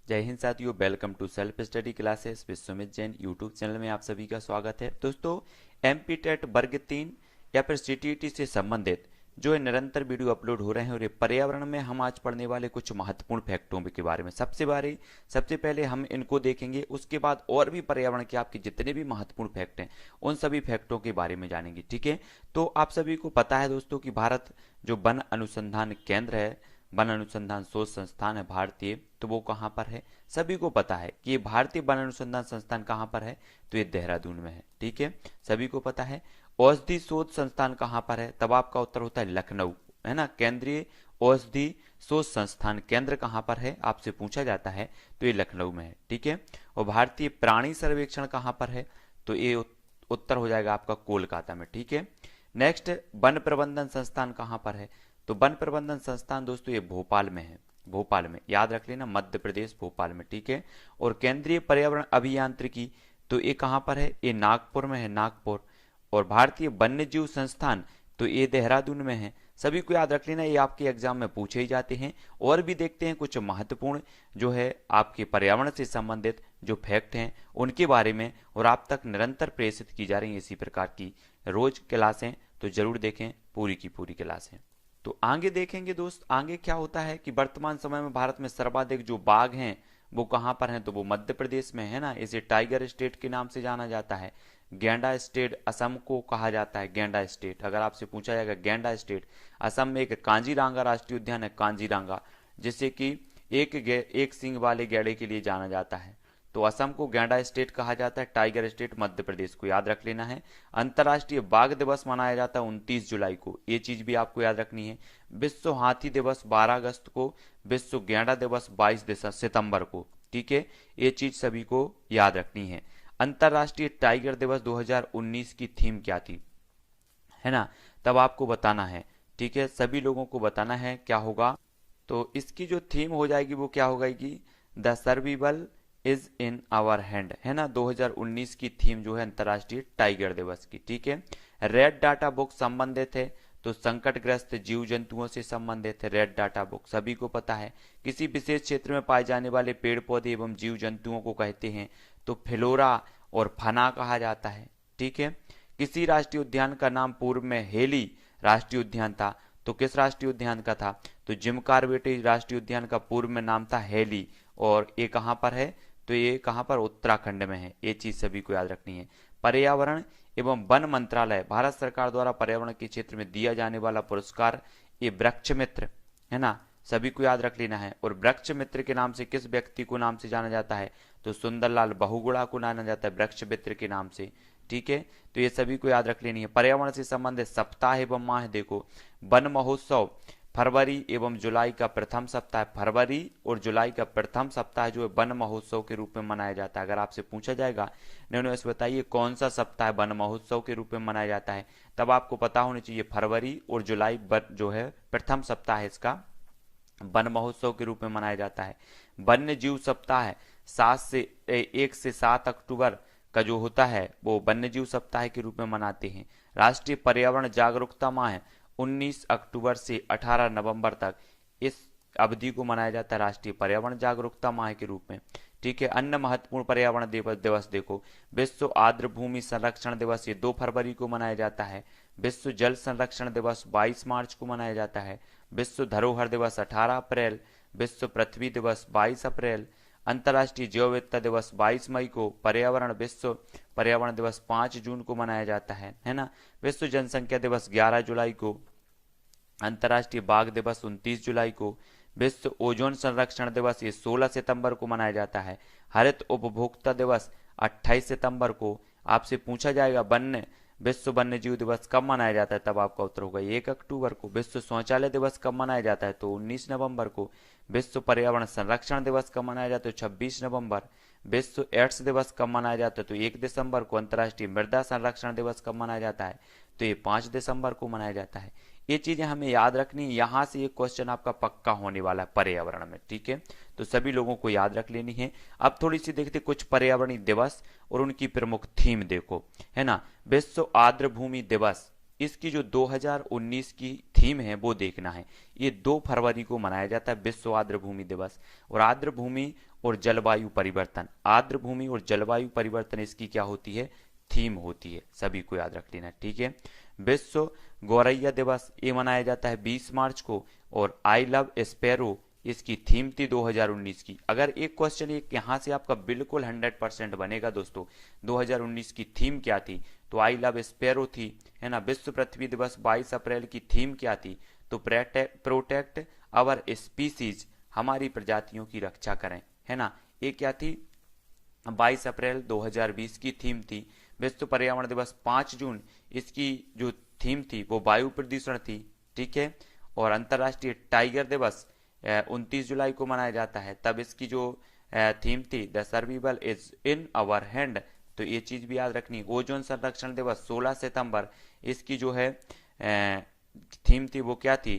जय हिंद साथियों, welcome to self study classes with Sumit Jain YouTube channel में आप सभी का स्वागत है। दोस्तों, एमपी टेट वर्ग 3 या फिर सीटीईटी से संबंधित जो है निरंतर वीडियो अपलोड हो रहे हैं और ये पर्यावरण में हम आज पढ़ने वाले कुछ महत्वपूर्ण फैक्टों के बारे में सबसे पहले हम इनको देखेंगे। उसके बाद और भी पर्यावरण के आपके जितने भी महत्वपूर्ण फैक्ट हैं उन सभी फैक्टों के बारे में जानेंगे। ठीक है, तो आप सभी को पता है दोस्तों कि भारत जो वन अनुसंधान केंद्र है, वन अनुसंधान शोध संस्थान है भारतीय, तो वो कहाँ पर है? सभी को पता है कि ये भारतीय वन अनुसंधान संस्थान कहाँ पर है, तो ये देहरादून में है। ठीक है, सभी को पता है। औषधि शोध संस्थान कहाँ पर है? तब आपका उत्तर होता है लखनऊ, है ना। केंद्रीय औषधि शोध संस्थान केंद्र कहाँ पर है आपसे पूछा जाता है, तो ये लखनऊ में है। ठीक है, और भारतीय प्राणी सर्वेक्षण कहाँ पर है, तो ये उत्तर हो जाएगा आपका कोलकाता में। ठीक है, नेक्स्ट, वन प्रबंधन संस्थान कहाँ पर है, तो वन प्रबंधन संस्थान दोस्तों ये भोपाल में है। भोपाल में, याद रख लेना, मध्य प्रदेश भोपाल में। ठीक है, और केंद्रीय पर्यावरण अभियांत्रिकी तो ये कहाँ पर है, ये नागपुर में है, नागपुर। और भारतीय वन्य जीव संस्थान तो ये देहरादून में है। सभी को याद रख लेना, ये आपके एग्जाम में पूछे ही जाते हैं। और भी देखते हैं कुछ महत्वपूर्ण जो है आपके पर्यावरण से संबंधित जो फैक्ट हैं उनके बारे में, और आप तक निरंतर प्रेषित की जा रही हैं इसी प्रकार की रोज क्लासें, तो जरूर देखें पूरी की पूरी क्लासें। तो आगे देखेंगे दोस्त, आगे क्या होता है कि वर्तमान समय में भारत में सर्वाधिक जो बाघ हैं वो कहाँ पर हैं, तो वो मध्य प्रदेश में है ना। इसे टाइगर स्टेट के नाम से जाना जाता है। गैंडा स्टेट असम को कहा जाता है, गैंडा स्टेट। अगर आपसे पूछा जाएगा गैंडा स्टेट, असम में एक कांजीरांगा राष्ट्रीय उद्यान है, कांजीरांगा, जिसे कि एक सींग वाले गैंडे के लिए जाना जाता है। तो असम को गैंडा स्टेट कहा जाता है, टाइगर स्टेट मध्य प्रदेश को याद रख लेना है। अंतर्राष्ट्रीय बाघ दिवस मनाया जाता है 29 जुलाई को, ये चीज भी आपको याद रखनी है। विश्व हाथी दिवस 12 अगस्त को, विश्व गैंडा दिवस 22 सितंबर को। ठीक है, ये चीज सभी को याद रखनी है। अंतर्राष्ट्रीय टाइगर दिवस 2019 की थीम क्या थी, है ना, तब आपको बताना है। ठीक है, सभी लोगों को बताना है क्या होगा। तो इसकी जो थीम हो जाएगी वो क्या होगा कि the survival is in our hand, है ना। 2019 की थीम जो है अंतर्राष्ट्रीय टाइगर दिवस की। ठीक है, रेड डाटा बुक संबंधित है, तो संकटग्रस्त जीव जंतुओं से संबंधित है रेड डाटा बुक, सभी को पता है। किसी विशेष क्षेत्र में पाए जाने वाले पेड़ पौधे एवं जीव जंतुओं को कहते हैं तो फ्लोरा और फना कहा जाता है। ठीक है, किसी राष्ट्रीय उद्यान का नाम पूर्व में हेली राष्ट्रीय उद्यान था, तो किस राष्ट्रीय उद्यान का था, तो जिम कार्बेट राष्ट्रीय उद्यान का पूर्व में नाम था हेली, और ये कहाँ पर है, तो ये कहाँ पर, उत्तराखंड में है। ये चीज सभी को याद रखनी है। पर्यावरण एवं वन मंत्रालय, भारत सरकार द्वारा पर्यावरण के क्षेत्र में दिया जाने वाला पुरस्कार ये वृक्ष मित्र, है ना, सभी को याद रख लेना है। और वृक्ष मित्र के नाम से किस व्यक्ति को नाम से जाना जाता है, तो सुंदरलाल बहुगुणा को जाना जाता है वृक्ष मित्र के नाम से। ठीक है, तो ये सभी को याद रख लेनी है। पर्यावरण से संबंधित सप्ताह एवं माह देखो, वन महोत्सव फरवरी एवं जुलाई का प्रथम सप्ताह, फरवरी और जुलाई का प्रथम सप्ताह जो है वन महोत्सव के रूप में मनाया जाता है। अगर आपसे पूछा जाएगा निम्न से बताइए कौन सा सप्ताह वन महोत्सव के रूप में मनाया जाता है, तब आपको पता होनी चाहिए फरवरी और जुलाई जो है प्रथम सप्ताह है इसका वन महोत्सव के रूप में मनाया जाता है। वन्य जीव सप्ताह 1 से 7 अक्टूबर का जो होता है वो वन्य जीव सप्ताह के रूप में मनाते हैं। राष्ट्रीय पर्यावरण जागरूकता माह 19 अक्टूबर से 18 नवंबर तक इस अवधि को मनाया जाता है राष्ट्रीय पर्यावरण जागरूकता माह के रूप में। ठीक है, अन्य महत्वपूर्ण पर्यावरण दिवस देखो, विश्व आर्द्र भूमि संरक्षण दिवस ये 2 फरवरी को मनाया जाता है। विश्व जल संरक्षण दिवस 22 मार्च को मनाया जाता है। विश्व धरोहर दिवस 18 अप्रैल, विश्व पृथ्वी दिवस 22 अप्रैल, अंतर्राष्ट्रीय जैव विविधता दिवस 22 मई को, विश्व पर्यावरण दिवस 5 जून को मनाया जाता है ना। विश्व जनसंख्या दिवस 11 जुलाई को, अंतर्राष्ट्रीय बाघ दिवस 29 जुलाई को, विश्व ओजोन संरक्षण दिवस ये 16 सितंबर को मनाया जाता है। हरित उपभोक्ता दिवस 28 सितंबर को। आपसे पूछा जाएगा विश्व वन्य जीव दिवस कब मनाया जाता है, तब आपका उत्तर होगा 1 अक्टूबर को। विश्व शौचालय दिवस कब मनाया जाता है, तो 19 नवंबर को। विश्व पर्यावरण संरक्षण दिवस कब मनाया जाता है, 26 नवंबर। विश्व एड्स दिवस कब मनाया जाता है, तो 1 दिसंबर को। अंतर्राष्ट्रीय मृदा संरक्षण दिवस कब मनाया जाता है, तो ये 5 दिसंबर को मनाया जाता है। ये चीजें हमें याद रखनी है, यहाँ से ये क्वेश्चन आपका पक्का होने वाला है पर्यावरण में। ठीक है, तो सभी लोगों को याद रख लेनी है। अब थोड़ी सी देखते कुछ पर्यावरणीय दिवस और उनकी प्रमुख थीम देखो, है ना। विश्व आर्द्र भूमि दिवस इसकी जो 2019 की थीम है वो देखना है। ये 2 फरवरी को मनाया जाता है विश्व आर्द्र भूमि दिवस। और आर्द्र भूमि और जलवायु परिवर्तन, आर्द्र भूमि और जलवायु परिवर्तन इसकी क्या होती है, थीम होती है, सभी को याद रख लेना, ठीक है। विश्व गौरैया दिवस ये मनाया जाता है 20 मार्च को। और आई लव स्पैरो इसकी थीम थी 2019 की। अगर एक क्वेश्चन एक यहाँ से आपका बिल्कुल 100% बनेगा दोस्तों, 2019 की थीम क्या थी, तो आई लव स्पैरो थी, है ना। विश्व पृथ्वी दिवस 22 अप्रैल की थीम क्या थी, तो प्रोटेक्ट आवर स्पीसीज, हमारी प्रजातियों की रक्षा करें, है ना, ये क्या थी, 22 अप्रैल 2020 की थीम थी। विश्व पर्यावरण दिवस 5 जून, इसकी जो थीम थी वो वायु प्रदूषण थी, ठीक है। और अंतर्राष्ट्रीय टाइगर दिवस 29 जुलाई को मनाया जाता है, तब इसकी जो थीम थी the survival is in our hand, तो ये चीज भी याद रखनी। ओजोन संरक्षण दिवस 16 सितंबर, इसकी जो है थीम थी वो क्या थी,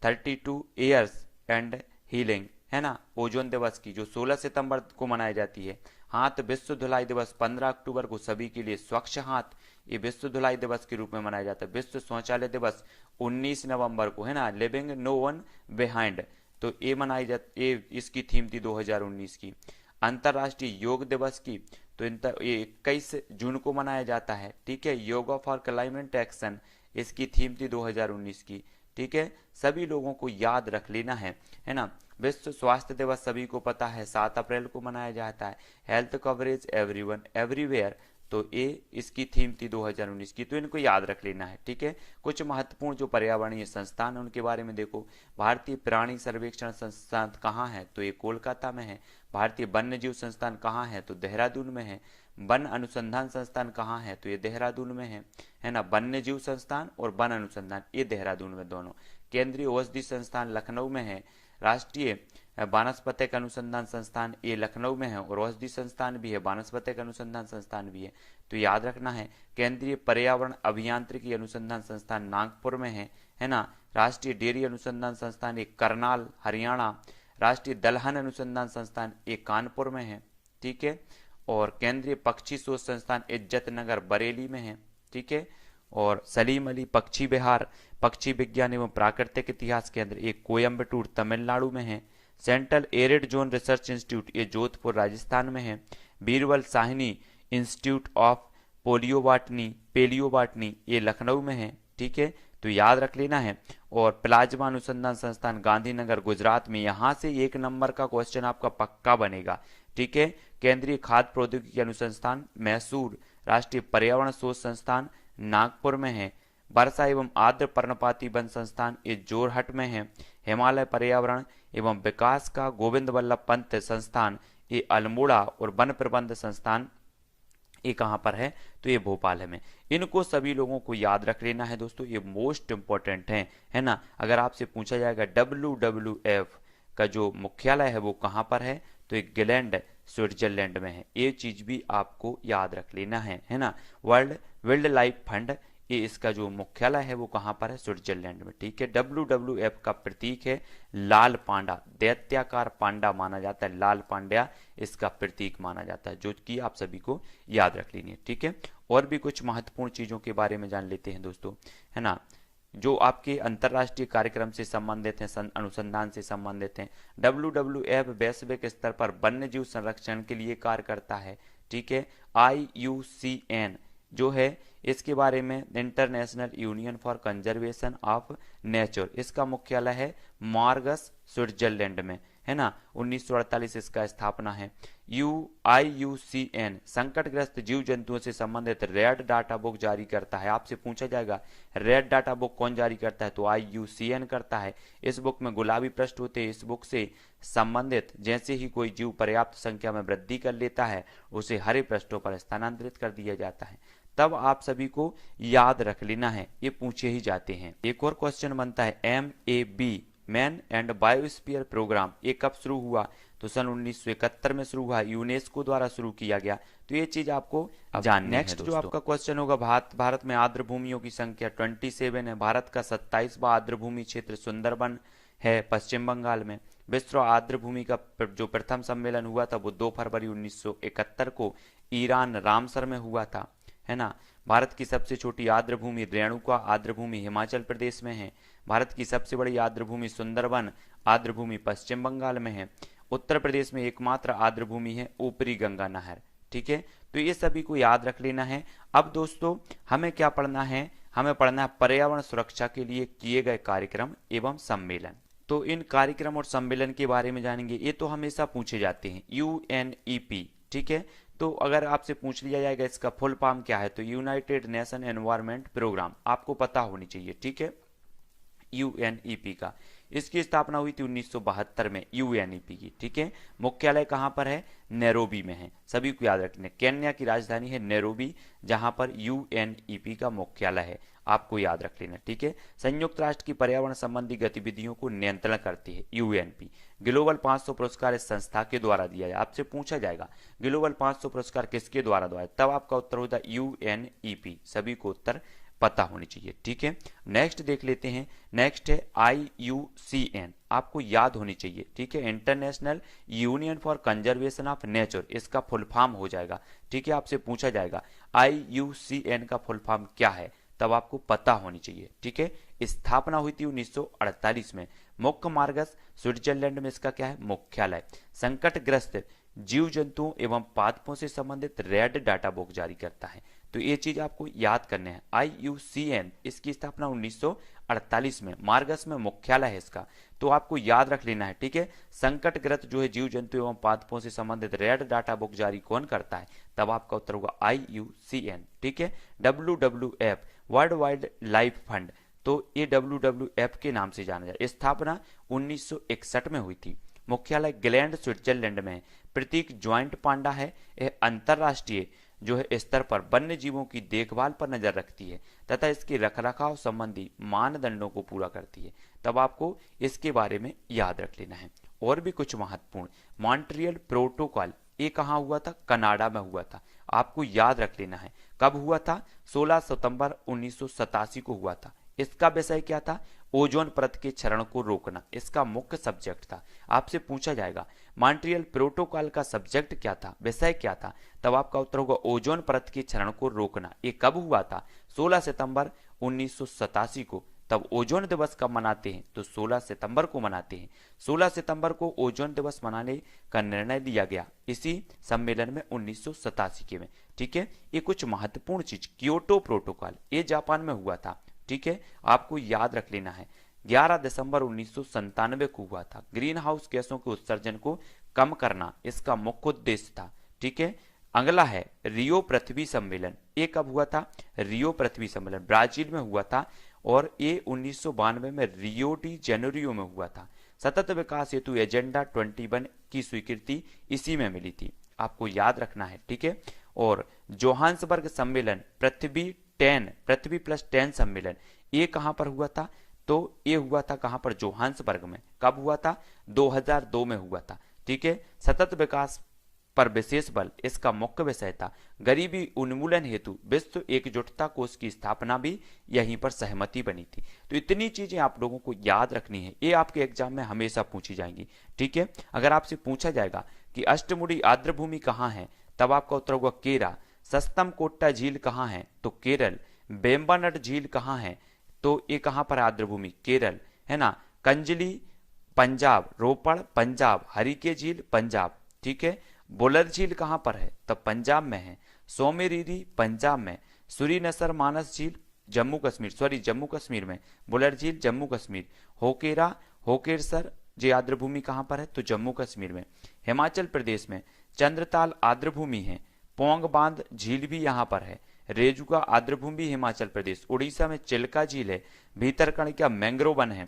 32 ईयर्स एंड हीलिंग, है ना, ओजोन दिवस की जो 16 सितंबर को मनाई जाती है। हाथ विश्व धुलाई दिवस 15 अक्टूबर को सभी के लिए स्वच्छ हाथ, ये विश्व धुलाई दिवस के रूप में मनाया जाता है। विश्व शौचालय दिवस 19 नवंबर को, है ना, लिविंग नो वन बिहाइंड, तो ये मनाई जाती, ये इसकी थीम थी 2019 की। अंतर्राष्ट्रीय योग दिवस की तो ये 21 जून को मनाया जाता है, ठीक है। योगा फॉर क्लाइमेट एक्शन, इसकी थीम थी 2019 की, ठीक है। सभी लोगों को याद रख लेना है ना। विश्व स्वास्थ्य दिवस सभी को पता है 7 अप्रैल को मनाया जाता है। हेल्थ कवरेज एवरीवन एवरीवेयर, तो ये इसकी थीम थी 2019 की, तो इनको याद रख लेना है, ठीक है। कुछ महत्वपूर्ण जो पर्यावरणीय संस्थान है उनके बारे में देखो। भारतीय प्राणी सर्वेक्षण संस्थान कहाँ है, तो ये कोलकाता में है। भारतीय वन्य जीव संस्थान कहाँ है, तो देहरादून में है। वन अनुसंधान संस्थान कहाँ है, तो ये देहरादून में है ना। वन्य जीव संस्थान और वन अनुसंधान ये देहरादून में दोनों। केंद्रीय औषधि संस्थान लखनऊ में है। राष्ट्रीय वानस्पतिक अनुसंधान संस्थान ये लखनऊ में है, और औषधि संस्थान भी है, वानस्पतिक अनुसंधान संस्थान भी है, तो याद रखना है। केंद्रीय पर्यावरण अभियांत्रिकी अनुसंधान संस्थान नागपुर में है ना। राष्ट्रीय डेयरी अनुसंधान संस्थान ये करनाल हरियाणा। राष्ट्रीय दलहन अनुसंधान संस्थान ये कानपुर में है, ठीक है। और केंद्रीय पक्षी शोध संस्थान इज्जत नगर बरेली में है, ठीक है। और सलीम अली पक्षी विहार पक्षी विज्ञान एवं प्राकृतिक इतिहास केंद्र एक कोयम्बटूर तमिलनाडु में है। Central arid zone research institute ये जोधपुर राजस्थान में है। बीरबल साहनी इंस्टीट्यूट ऑफ पेलियोबाटनी ये लखनऊ में है, ठीक है, तो याद रख लेना है। और प्लाज्मा अनुसंधान संस्थान गांधीनगर गुजरात में, यहां से 1 नंबर का क्वेश्चन आपका पक्का बनेगा, ठीक है। केंद्रीय खाद्य प्रौद्योगिकी अनुसंधान मैसूर। राष्ट्रीय पर्यावरण शोध संस्थान नागपुर में है। वर्षा एवं आर्द्र पर्णपाती वन संस्थान ये जोरहट में है। हिमालय पर्यावरण एवं विकास का गोविंद वल्लभ पंत संस्थान ये अल्मोड़ा। और वन प्रबंध संस्थान ये कहाँ पर है, तो ये भोपाल में। इनको सभी लोगों को याद रख लेना है दोस्तों, ये मोस्ट इंपॉर्टेंट है ना। अगर आपसे पूछा जाएगा WWF का जो मुख्यालय है वो कहाँ पर है, तो ये गिलैंड स्विट्जरलैंड में है, ये चीज भी आपको याद रख लेना है ना। वर्ल्ड वाइल्ड लाइफ फंड ये इसका जो मुख्यालय है वो कहाँ पर है, स्विट्जरलैंड में, ठीक है। WWF का प्रतीक है लाल पांडा, दैत्याकार पांडा माना जाता है, लाल पांड्या इसका प्रतीक माना जाता है, जो कि आप सभी को याद रख लेनी है, ठीक है। और भी कुछ महत्वपूर्ण चीजों के बारे में जान लेते हैं दोस्तों, है ना, जो आपके अंतरराष्ट्रीय कार्यक्रम से संबंधित हैं, अनुसंधान से संबंधित हैं। WWF वैश्विक स्तर पर वन्य जीव संरक्षण के लिए कार्य करता है, ठीक है। IUCN जो है इसके बारे में international union for conservation of nature, इसका मुख्यालय है मार्गस स्विट्जरलैंड में, है ना। 1948 इसका स्थापना है। IUCN संकटग्रस्त जीव जंतुओं से संबंधित रेड डाटा बुक जारी करता है। आपसे पूछा जाएगा रेड डाटा बुक कौन जारी करता है, तो IUCN करता है। इस बुक में गुलाबी पृष्ठ होते हैं। इस बुक से संबंधित जैसे ही कोई जीव पर्याप्त संख्या में वृद्धि कर लेता है उसे हरे पृष्ठों पर स्थानांतरित कर दिया जाता है। तब आप सभी को याद रख लेना है, ये पूछे ही जाते हैं। एक और क्वेश्चन बनता है MAB man and biosphere programme ये कब शुरू हुआ, तो सन 1971 में शुरू हुआ, यूनेस्को द्वारा शुरू किया गया, तो ये चीज आपको जाननी है। नेक्स्ट जो आपका क्वेश्चन होगा, भारत में आर्द्र भूमियों की संख्या 27 है। भारत का 27वां आर्द्र भूमि क्षेत्र सुंदरबन है पश्चिम बंगाल में। विश्व आर्द्र भूमि का जो प्रथम सम्मेलन हुआ था वो 2 फरवरी 1971 को ईरान रामसर में हुआ था, है ना। भारत की सबसे छोटी आर्द्रभूमि रेणुका आर्द्रभूमि हिमाचल प्रदेश में है। भारत की सबसे बड़ी आर्द्रभूमि सुंदरवन आर्द्रभूमि पश्चिम बंगाल में है। उत्तर प्रदेश में एकमात्र आर्द्रभूमि है ऊपरी गंगा नहर। ठीक है, तो ये सभी को याद रख लेना है। अब दोस्तों हमें क्या पढ़ना है, हमें पढ़ना है पर्यावरण सुरक्षा के लिए किए गए कार्यक्रम एवं सम्मेलन। तो इन कार्यक्रम और सम्मेलन के बारे में जानेंगे। ये तो हमेशा पूछे जाते हैं, यूएनईपी। ठीक है, तो अगर आपसे पूछ लिया जाएगा इसका फुल फॉर्म क्या है, तो यूनाइटेड नेशन एनवायरनमेंट प्रोग्राम, आपको पता होनी चाहिए। ठीक है, यूएनईपी का, इसकी स्थापना हुई थी 1972 में यूएनईपी की। ठीक है, मुख्यालय कहां पर है, नैरोबी में है, सभी को याद रखना। केन्या की राजधानी है नैरोबी, जहां पर यूएनईपी का मुख्यालय है, आपको याद रख लेना। ठीक है, संयुक्त राष्ट्र की पर्यावरण संबंधी गतिविधियों को नियंत्रण करती है यूएनपी। ग्लोबल 500 पुरस्कार इस संस्था के द्वारा दिया जाए। आपसे पूछा जाएगा ग्लोबल 500 पुरस्कार किसके द्वारा दिया, तब आपका उत्तर होता है यूएनईपी। सभी को उत्तर पता होनी चाहिए। ठीक है, नेक्स्ट देख लेते हैं। नेक्स्ट है IUCN, आपको याद होनी चाहिए। ठीक है, international union for conservation of nature, इसका फुल फॉर्म हो जाएगा। ठीक है, आपसे पूछा जाएगा IUCN का फुल फॉर्म क्या है, तब आपको पता होनी चाहिए। ठीक है, स्थापना हुई थी 1948 में। मुख्य मार्गस स्विट्जरलैंड में इसका क्या है, मुख्यालय। संकटग्रस्त जीव जंतुओं एवं पादपों से संबंधित रेड डाटा बुक जारी करता है। तो ये चीज आपको याद करने हैं। IUCN, इसकी स्थापना 1948 में, मार्गस में मुख्यालय है इसका, तो आपको याद रख लेना है। ठीक है, संकटग्रस्त जो है जीव जंतु एवं पादपों से संबंधित रेड डाटा बुक जारी कौन करता है, तब आपका उत्तर होगा IUCN। ठीक है, WWF world wild life fund, तो ये WWF के नाम से जाना जाए। स्थापना 1961 में हुई थी। मुख्यालय ग्लैंड स्विट्जरलैंड में है। प्रतीक ज्वाइंट पांडा है। यह अंतरराष्ट्रीय जो है स्तर पर वन्य जीवों की देखभाल पर नजर रखती है तथा इसके रखरखाव संबंधी मानदंडों को पूरा करती है। तब आपको इसके बारे में याद रख लेना है। और भी कुछ महत्वपूर्ण, मॉन्ट्रियल प्रोटोकॉल, ये कहाँ हुआ था, कनाडा में हुआ था, आपको याद रख लेना है। कब हुआ था, 16 सितंबर 1987 को हुआ था। इसका विषय क्या था, ओजोन परत के क्षरण को रोकना, इसका मुख्य सब्जेक्ट था। आपसे पूछा जाएगा मॉन्ट्रियल प्रोटोकॉल का सब्जेक्ट क्या था, विषय क्या था, तब आपका उत्तर होगा ओजोन परत के क्षरण को रोकना। ये कब हुआ था, 16 सितंबर 1987 को। तब ओजोन दिवस कब मनाते हैं, तो 16 सितंबर को मनाते हैं। 16 सितंबर को ओजोन दिवस मनाने का निर्णय लिया गया इसी सम्मेलन में 1987 के में। ठीक है, ये कुछ महत्वपूर्ण चीज, क्योटो प्रोटोकॉल, ये जापान में हुआ था। ठीक है, आपको याद रख लेना है। 11 दिसंबर 1997 को हुआ था। ग्रीन हाउस गैसों के उत्सर्जन को कम करना इसका मुख्य उद्देश्य था। ठीक है, अगला है रियो पृथ्वी सम्मेलन। ये कब हुआ था, रियो पृथ्वी सम्मेलन ब्राजील में हुआ था और ये 1992 में रियो डी जेनेरियो में हुआ था। सतत विकास हेतु एजेंडा 21 की स्वीकृति इसी में मिली थी, आपको याद रखना है। ठीक है, और जोहान्सबर्ग सम्मेलन पृथ्वी प्लस 10 सम्मेलन, ये कहां पर हुआ था, तो ये हुआ था कहां पर, जोहान्सबर्ग में। कब हुआ था, 2002 में हुआ था। ठीक है, सतत विकास पर विशेष बल, इसका मुख्य विषय था। गरीबी उन्मूलन हेतु विश्व एकजुटता कोष की स्थापना भी यहीं पर सहमति बनी थी। तो इतनी चीजें आप लोगों को याद रखनी है, ये आपके एग्जाम में हमेशा पूछी जाएंगी। ठीक है, अगर आपसे पूछा जाएगा कि अष्टमुड़ी आर्द्रभूमि कहाँ है, तब आपका उत्तर होगा केरा। सस्तम कोट्टा झील कहाँ है, तो केरल। बेम्बानट झील कहाँ है, तो ये कहां पर आर्द्रभूमि, केरल है ना। कंजली पंजाब, रोपड़ पंजाब, हरिके झील पंजाब। ठीक है, बुलर झील कहां पर है, तब पंजाब में है। सोमेरीरी पंजाब में। सूरीनसर मानस झील जम्मू कश्मीर में। बुलर झील जम्मू कश्मीर। होकेरसर जी आर्द्रभूमि कहां पर है, तो जम्मू कश्मीर में। हिमाचल प्रदेश में चंद्रताल आर्द्रभूमि है। पोंग बांध झील भी यहां पर है। रेजुका आर्द्रभूमि हिमाचल प्रदेश। उड़ीसा में चिल्का झील है। भीतरकणिका मैंग्रोव वन है,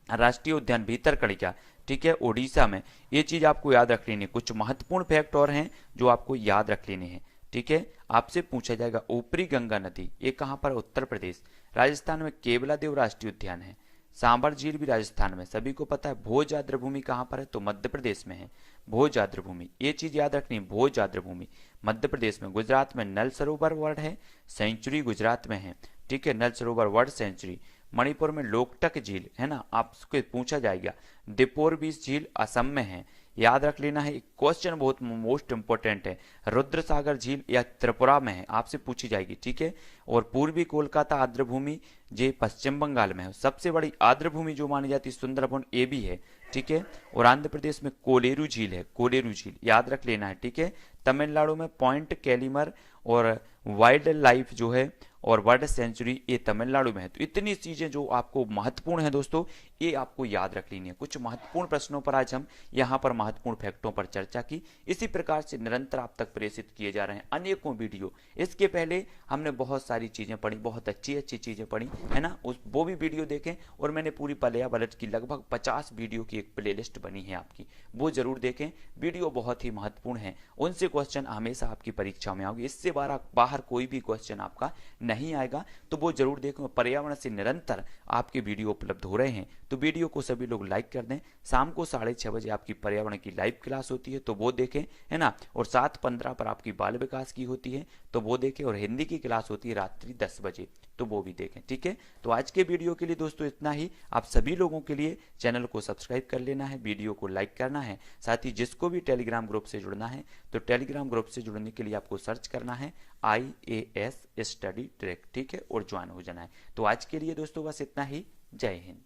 राष्ट्रीय उद्यान भीतरकणिका। ठीक है, उड़ीसा में। ये चीज आपको याद रख लेनी है। कुछ महत्वपूर्ण फैक्ट और हैं जो आपको याद रख लेने हैं। ठीक है, आपसे पूछा जाएगा ऊपरी गंगा नदी, ये कहां पर, उत्तर प्रदेश। राजस्थान में केवलादेव राष्ट्रीय उद्यान है। सांबर झील भी राजस्थान में, सभी को पता है। भोज आर्द्रभूमि कहां पर है, तो मध्य प्रदेश में है भोज आर्द्रभूमि। ये चीज याद रखनी है, भोज आर्द्रभूमि मध्य प्रदेश में। गुजरात में नल सरोवर वर्ड है, सेंचुरी गुजरात में है। ठीक है, नल सरोवर वर्ड सेंचुरी। मणिपुर में लोकटक झील है ना, आपसे पूछा जाएगा। दीपोर बीच झील असम में है। याद रख लेना है। क्वेश्चन बहुत मोस्ट इंपोर्टेंट है, रुद्र सागर झील या त्रिपुरा में है, आपसे पूछी जाएगी, ठीक है। और पूर्वी कोलकाता आर्द्रभूमि जो पश्चिम बंगाल में है। सबसे बड़ी आर्द्रभूमि जो मानी जाती है सुंदरबन ये भी है, ठीक है। और आंध्र प्रदेश में कोलेरू झील है, कोलेरू झील याद रख लेना है, ठीक है। तमिलनाडु में पॉइंट कैलिमर और वाइल्ड लाइफ जो है और बर्ड सेंचुरी ये तमिलनाडु में है। तो इतनी चीजें जो आपको महत्वपूर्ण है दोस्तों, ये आपको याद रख लेनी है। कुछ महत्वपूर्ण प्रश्नों पर आज हम यहाँ पर महत्वपूर्ण फैक्टों पर चर्चा की। इसी प्रकार से निरंतर आप तक प्रेषित किए जा रहे हैं अनेकों वीडियो। इसके पहले हमने बहुत सारी चीजें पढ़ी, बहुत अच्छी अच्छी चीजें पढ़ी है ना, वो भी वीडियो देखें। और मैंने पूरी पर्यावरण की लगभग 50 वीडियो की एक प्लेलिस्ट बनी है आपकी, वो जरूर देखें। वीडियो बहुत ही महत्वपूर्ण है, उनसे क्वेश्चन हमेशा आपकी परीक्षा में आओगे। इससे बाहर कोई भी क्वेश्चन आपका नहीं आएगा, तो वो जरूर देखें। पर्यावरण से निरंतर आपके वीडियो उपलब्ध हो रहे हैं, तो वीडियो को सभी लोग लाइक कर दें। शाम को 6:30 बजे आपकी पर्यावरण की लाइव क्लास होती है, तो वो देखें, है ना। और 7:15 पर आपकी बाल विकास की होती है, तो वो देखें। और हिंदी की क्लास होती है रात्रि 10 बजे, तो वो भी देखें, ठीक है। तो आज के वीडियो के लिए दोस्तों इतना ही। आप सभी लोगों के लिए चैनल को सब्सक्राइब कर लेना है, वीडियो को लाइक करना है। साथ ही जिसको भी टेलीग्राम ग्रुप से जुड़ना है, तो टेलीग्राम ग्रुप से जुड़ने के लिए आपको सर्च करना है IAS स्टडी ट्रैक, ठीक है, और ज्वाइन हो जाना है। तो आज के लिए दोस्तों बस इतना ही। जय हिंद।